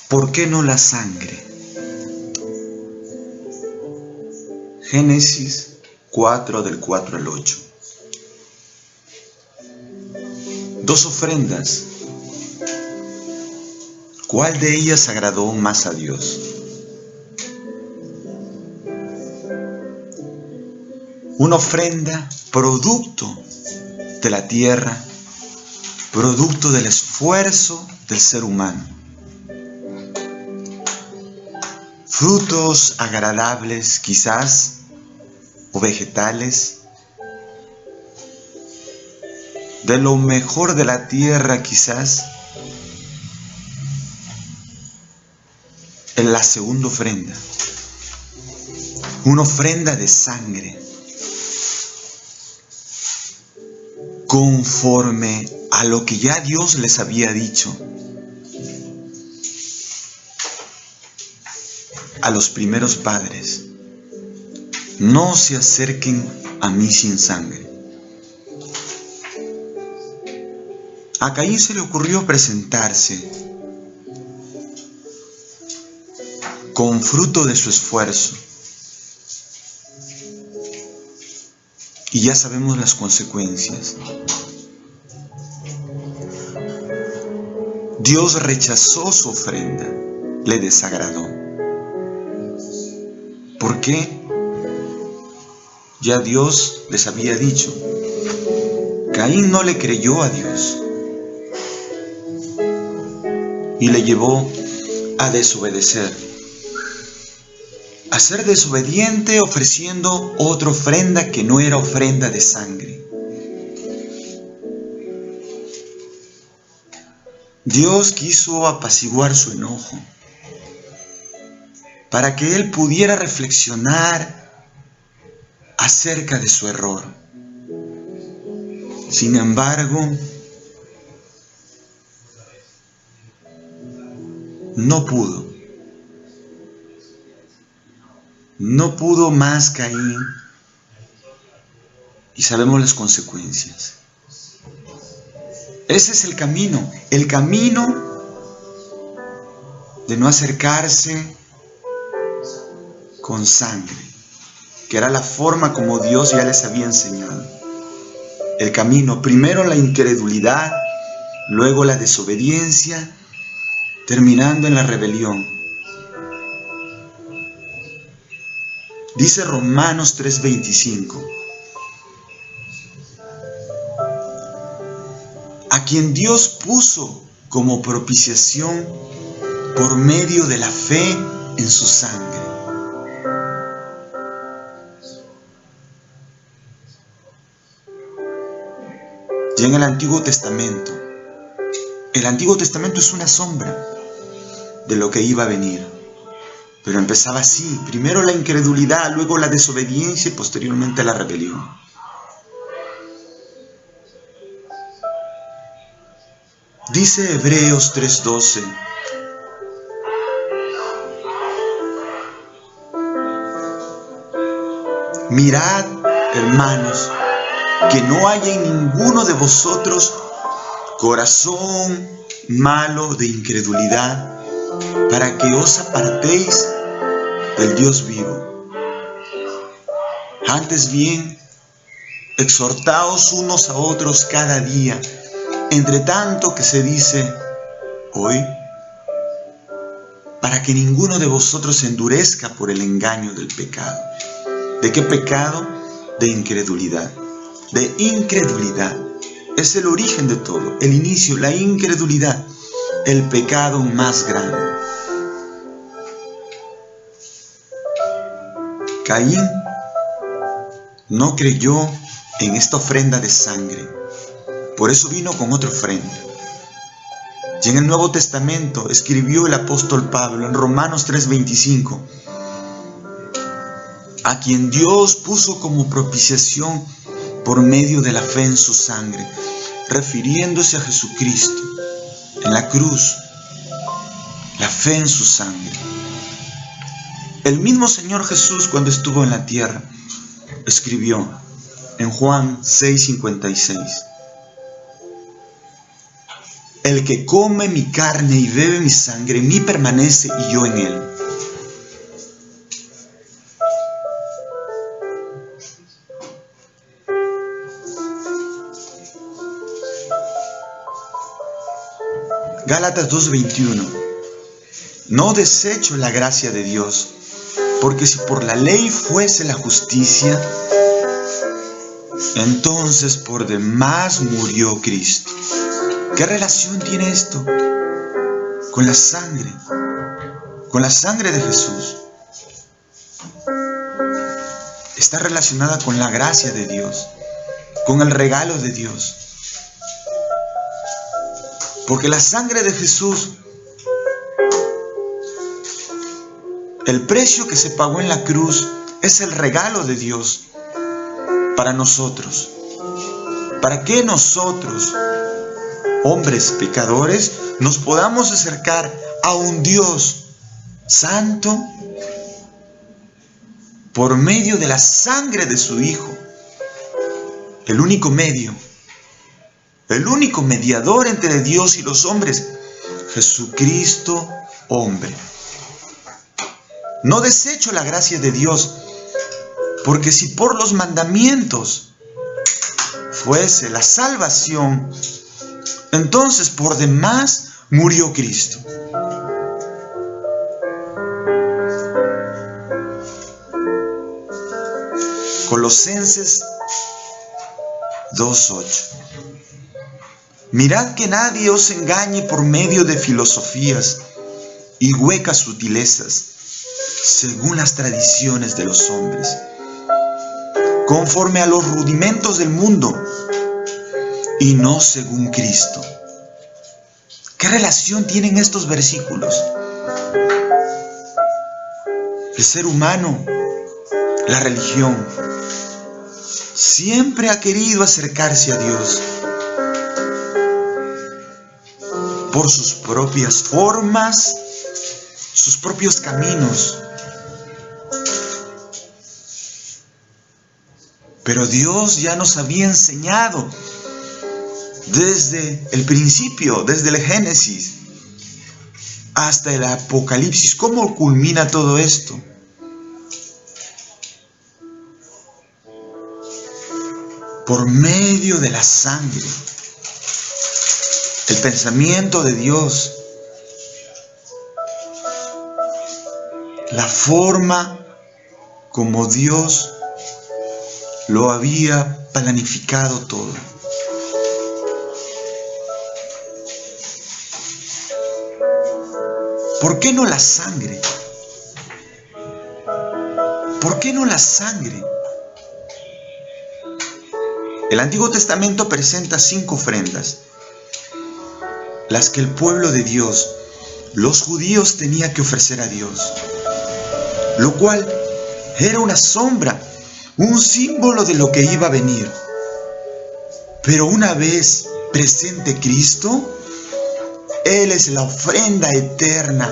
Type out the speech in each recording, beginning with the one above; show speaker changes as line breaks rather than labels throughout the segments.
¿Por qué no la sangre? Génesis 4, del 4 al 8. Dos ofrendas. ¿Cuál de ellas agradó más a Dios? Una ofrenda producto de la tierra, producto del esfuerzo del ser humano. Frutos agradables quizás, o vegetales, de lo mejor de la tierra quizás. En la segunda ofrenda, una ofrenda de sangre, conforme a lo que ya Dios les había dicho a los primeros padres: no se acerquen a mí sin sangre. A Caín se le ocurrió presentarse con fruto de su esfuerzo, y ya sabemos las consecuencias. Dios rechazó su ofrenda, le desagradó. ¿Por qué? Ya Dios les había dicho. Caín no le creyó a Dios y le llevó a desobedecer, a ser desobediente, ofreciendo otra ofrenda que no era ofrenda de sangre. Dios quiso apaciguar su enojo para que él pudiera reflexionar acerca de su error. Sin embargo, no pudo. No pudo más Caín, y sabemos las consecuencias. Ese es el camino de no acercarse con sangre, que era la forma como Dios ya les había enseñado. El camino, primero la incredulidad, luego la desobediencia, terminando en la rebelión. Dice Romanos 3:25: a quien Dios puso como propiciación por medio de la fe en su sangre. Ya en el Antiguo Testamento es una sombra de lo que iba a venir. Pero empezaba así: primero la incredulidad, luego la desobediencia y posteriormente la rebelión. Dice Hebreos 3:12: mirad, hermanos, que no haya en ninguno de vosotros corazón malo de incredulidad, para que os apartéis del Dios vivo. Antes bien, exhortaos unos a otros cada día, entre tanto que se dice hoy, para que ninguno de vosotros se endurezca por el engaño del pecado. ¿De qué pecado? De incredulidad. De incredulidad. Es el origen de todo, el inicio, la incredulidad, el pecado más grande. Caín no creyó en esta ofrenda de sangre, por eso vino con otra ofrenda. Y en el Nuevo Testamento escribió el apóstol Pablo en Romanos 3:25: a quien Dios puso como propiciación por medio de la fe en su sangre, refiriéndose a Jesucristo en la cruz, la fe en su sangre. El mismo Señor Jesús, cuando estuvo en la tierra, escribió en Juan 6:56: El que come mi carne y bebe mi sangre, en mí permanece y yo en él. Gálatas 2:21. No desecho la gracia de Dios, porque si por la ley fuese la justicia, entonces por demás murió Cristo. ¿Qué relación tiene esto con la sangre? Con la sangre de Jesús. Está relacionada con la gracia de Dios, con el regalo de Dios. Porque la sangre de Jesús, el precio que se pagó en la cruz, es el regalo de Dios para nosotros. Para que nosotros, hombres pecadores, nos podamos acercar a un Dios santo por medio de la sangre de su Hijo. El único medio, el único mediador entre Dios y los hombres, Jesucristo, hombre. No desecho la gracia de Dios, porque si por los mandamientos fuese la salvación, entonces por demás murió Cristo. Colosenses 2:8. Mirad que nadie os engañe por medio de filosofías y huecas sutilezas, según las tradiciones de los hombres, conforme a los rudimentos del mundo, y no según Cristo. ¿Qué relación tienen estos versículos? El ser humano, la religión, siempre ha querido acercarse a Dios por sus propias formas, sus propios caminos. Pero Dios ya nos había enseñado desde el principio, desde el Génesis hasta el Apocalipsis. ¿Cómo culmina todo esto? Por medio de la sangre. El pensamiento de Dios, la forma como Dios lo había planificado todo. ¿Por qué no la sangre? ¿Por qué no la sangre? El Antiguo Testamento presenta 5 ofrendas, las que el pueblo de Dios, los judíos, tenía que ofrecer a Dios, lo cual era una sombra, un símbolo de lo que iba a venir. Pero una vez presente Cristo, Él es la ofrenda eterna,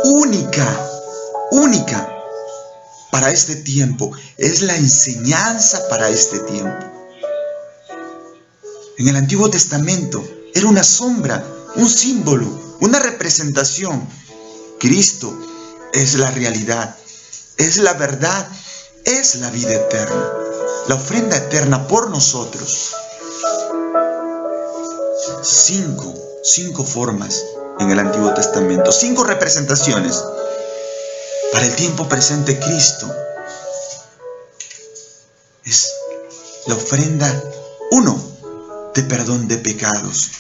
única para este tiempo. Es la enseñanza para este tiempo. En el Antiguo Testamento era una sombra, un símbolo, una representación. Cristo es la realidad, es la verdad, es la vida eterna, la ofrenda eterna por nosotros. 5 formas en el Antiguo Testamento, 5 representaciones. Para el tiempo presente, Cristo es la ofrenda 1, de perdón de pecados.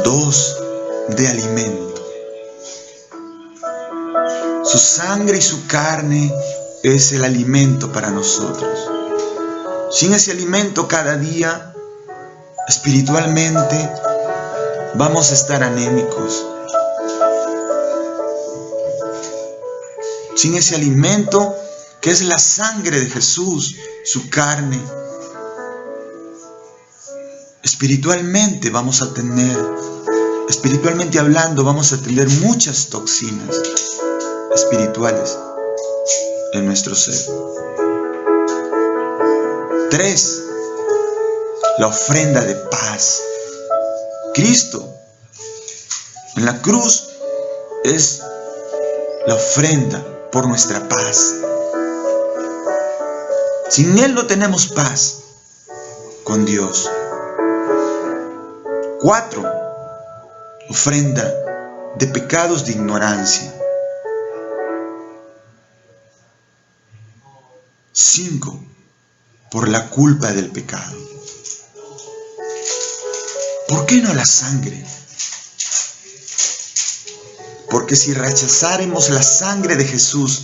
2, de alimento. Su sangre y su carne es el alimento para nosotros. Sin ese alimento, cada día, espiritualmente, vamos a estar anémicos. Sin ese alimento, que es la sangre de Jesús, su carne, espiritualmente hablando, vamos a tener muchas toxinas espirituales en nuestro ser. 3, la ofrenda de paz. Cristo en la cruz es la ofrenda por nuestra paz. Sin Él no tenemos paz con Dios. 4. Ofrenda de pecados de ignorancia. 5. Por la culpa del pecado. ¿Por qué no la sangre? Porque si rechazáramos la sangre de Jesús,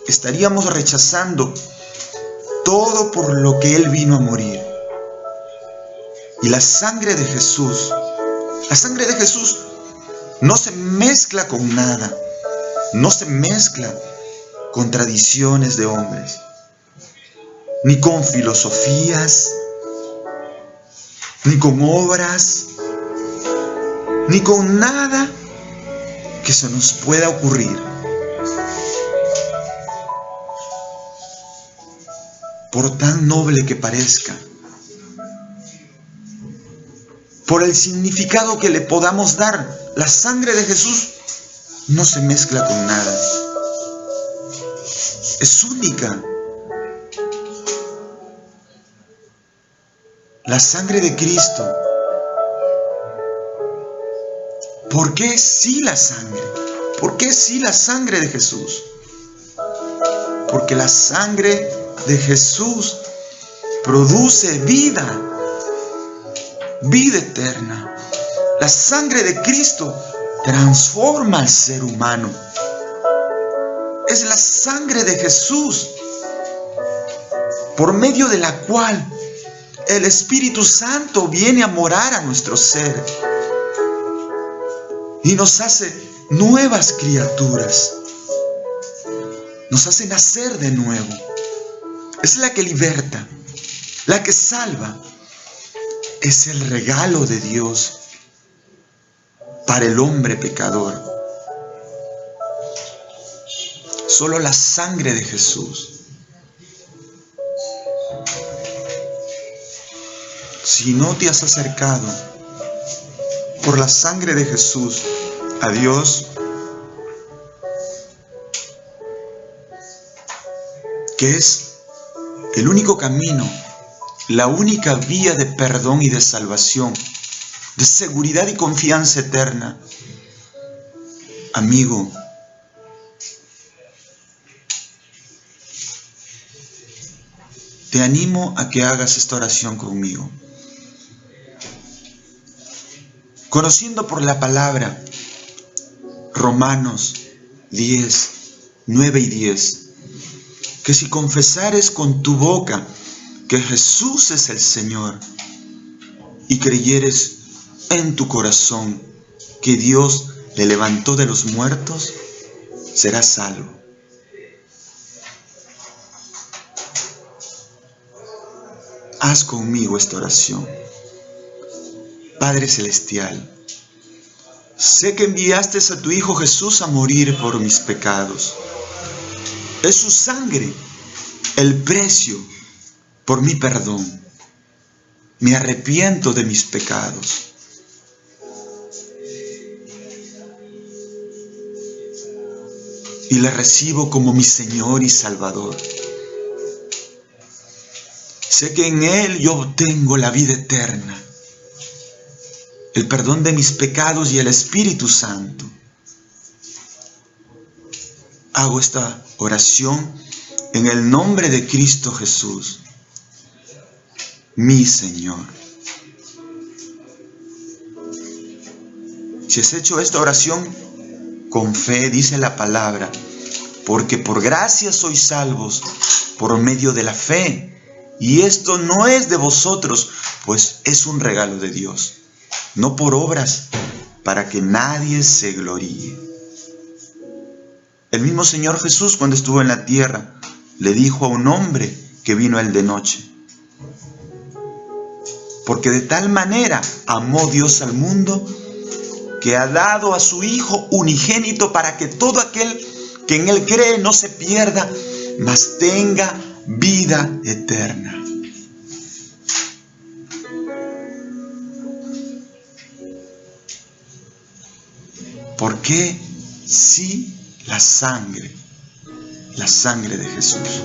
estaríamos rechazando todo por lo que Él vino a morir. Y la sangre de Jesús no se mezcla con nada, no se mezcla con tradiciones de hombres, ni con filosofías, ni con obras, ni con nada que se nos pueda ocurrir. Por tan noble que parezca, por el significado que le podamos dar, la sangre de Jesús no se mezcla con nada. Es única. La sangre de Cristo. ¿Por qué sí la sangre? ¿Por qué sí la sangre de Jesús? Porque la sangre de Jesús produce vida, vida eterna. La sangre de Cristo transforma al ser humano. Es la sangre de Jesús por medio de la cual el Espíritu Santo viene a morar a nuestro ser y nos hace nuevas criaturas, nos hace nacer de nuevo. Es la que liberta, la que salva. Es el regalo de Dios para el hombre pecador. Solo la sangre de Jesús. Si no te has acercado por la sangre de Jesús a Dios, que es el único camino, la única vía de perdón y de salvación, de seguridad y confianza eterna, amigo, te animo a que hagas esta oración conmigo. Conociendo por la palabra Romanos 10, 9 y 10, que si confesares con tu boca que Jesús es el Señor y creyeres en tu corazón que Dios le levantó de los muertos, serás salvo. Haz conmigo esta oración. Padre Celestial, sé que enviaste a tu Hijo Jesús a morir por mis pecados. Es su sangre el precio por mi perdón. Me arrepiento de mis pecados. Y le recibo como mi Señor y Salvador. Sé que en Él yo obtengo la vida eterna, el perdón de mis pecados y el Espíritu Santo. Hago esta oración en el nombre de Cristo Jesús, mi Señor. Si has hecho esta oración con fe, dice la palabra, porque por gracia sois salvos por medio de la fe. Y esto no es de vosotros, pues es un regalo de Dios, no por obras, para que nadie se gloríe. El mismo Señor Jesús, cuando estuvo en la tierra, le dijo a un hombre que vino a él de noche: porque de tal manera amó Dios al mundo, que ha dado a su Hijo unigénito, para que todo aquel que en Él cree no se pierda, mas tenga vida eterna. ¿Por qué? Sí, la sangre de Jesús.